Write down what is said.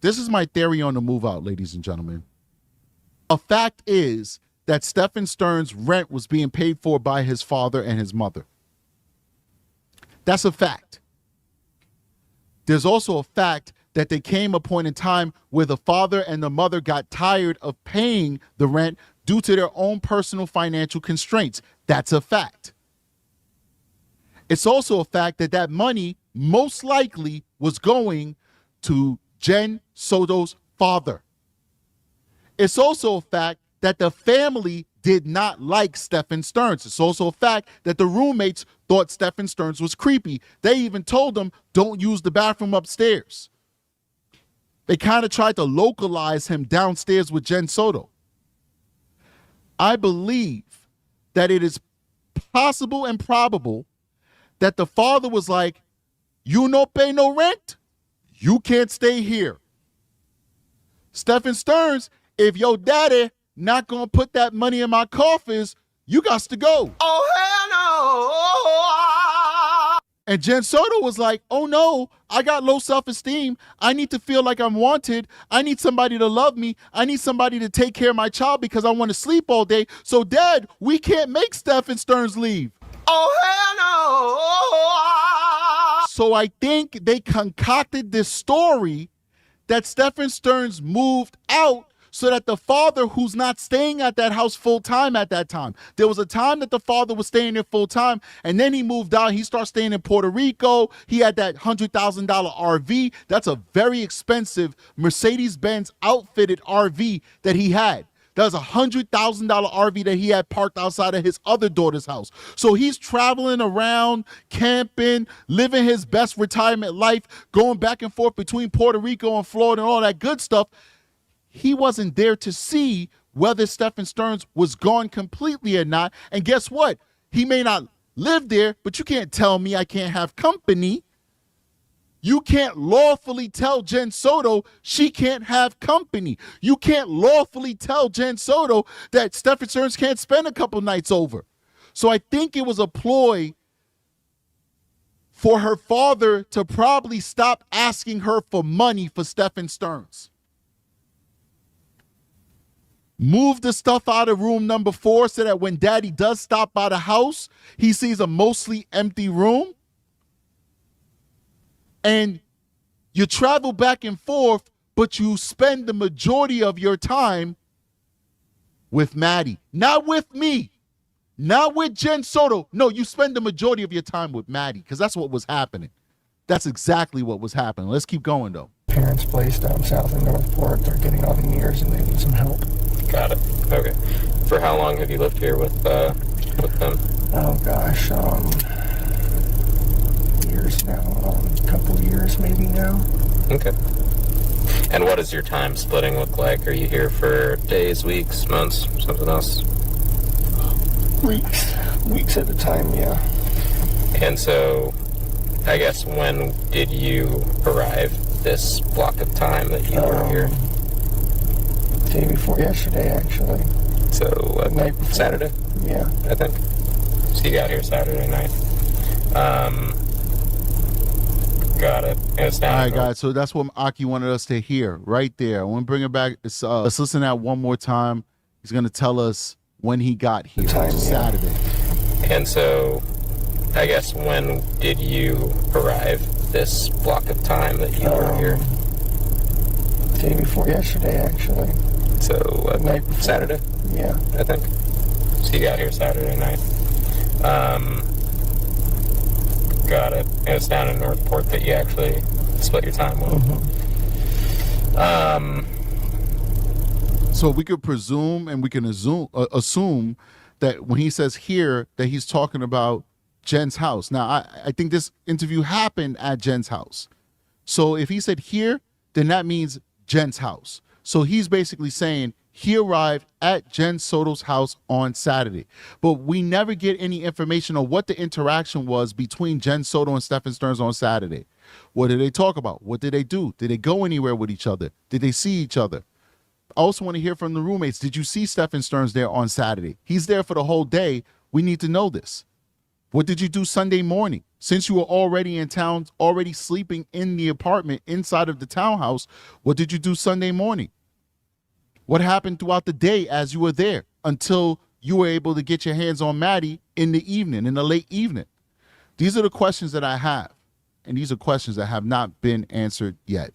This is my theory on the move out, ladies and gentlemen. A fact is that Stephen Stern's rent was being paid for by his father and his mother. That's a fact. There's also a fact that there came a point in time where the father and the mother got tired of paying the rent due to their own personal financial constraints. That's a fact. It's also a fact that that money most likely was going to Jen Soto's father. It's also a fact that the family did not like Stephen Stearns. It's also a fact that the roommates thought Stephen Stearns was creepy. They even told him, don't use the bathroom upstairs. They kind of tried to localize him downstairs with Jen Soto. I believe that it is possible and probable that the father was like, you no pay no rent, you can't stay here. Stephen Stearns, if your daddy not gonna put that money in my coffers, you got to go. Oh, hell no. And Jen Soto was like, oh no, I got low self-esteem. I need to feel like I'm wanted. I need somebody to love me. I need somebody to take care of my child because I want to sleep all day. So Dad, we can't make Stephen Stearns leave. Oh, hell no. So I think they concocted this story that Stephen Stearns moved out so that the father, who's not staying at that house full time at that time, there was a time that the father was staying there full time, and then he moved out. He started staying in Puerto Rico. He had that $100,000 RV. That's a very expensive Mercedes-Benz outfitted RV that he had. That was a $100,000 RV that he had parked outside of his other daughter's house. So he's traveling around, camping, living his best retirement life, going back and forth between Puerto Rico and Florida and all that good stuff. He wasn't there to see whether Stephen Stearns was gone completely or not. And guess what? He may not live there, but you can't tell me I can't have company. You can't lawfully tell Jen Soto she can't have company. You can't lawfully tell Jen Soto that Stephen Stearns can't spend a couple nights over. So I think it was a ploy for her father to probably stop asking her for money for Stephen Stearns. Move the stuff out of room number 4 so that when Daddy does stop by the house, he sees a mostly empty room. And you travel back and forth, but you spend the majority of your time with Maddie. Not with me. Not with Jen Soto. No, you spend the majority of your time with Maddie because that's what was happening. That's exactly what was happening. Let's keep going, though. Parents' place down south in Northport. They're getting on in years and they need some help. Got it. Okay. For how long have you lived here with them? Oh gosh, years now. A couple years maybe now. Okay. And what does your time splitting look like? Are you here for days, weeks, months, something else? Weeks at a time, yeah. And so, I guess when did you arrive this block of time that you were here? Day before yesterday, actually. So, Night before. Saturday? Yeah. I think. So you got here Saturday night. Got it. It's down. All right, guys. So that's what Aki wanted us to hear right there. I want to bring it back. Let's listen to that one more time. He's going to tell us when he got here. Saturday. And so, I guess when did you arrive this block of time that you were here? Day before yesterday, actually. So, Night before. Saturday? Yeah. I think. So you got here Saturday night. Got it. And it's down in Northport that you actually split your time with. So we could presume and we can assume that when he says here that he's talking about Jen's house. Now, I think this interview happened at Jen's house. So if he said here, then that means Jen's house. So he's basically saying he arrived at Jen Soto's house on Saturday. But we never get any information on what the interaction was between Jen Soto and Stephen Stearns on Saturday. What did they talk about? What did they do? Did they go anywhere with each other? Did they see each other? I also want to hear from the roommates. Did you see Stephen Stearns there on Saturday? He's there for the whole day. We need to know this. What did you do Sunday morning? Since you were already in town, already sleeping in the apartment inside of the townhouse, what did you do Sunday morning? What happened throughout the day as you were there until you were able to get your hands on Maddie in the evening, in the late evening? These are the questions that I have, and these are questions that have not been answered yet.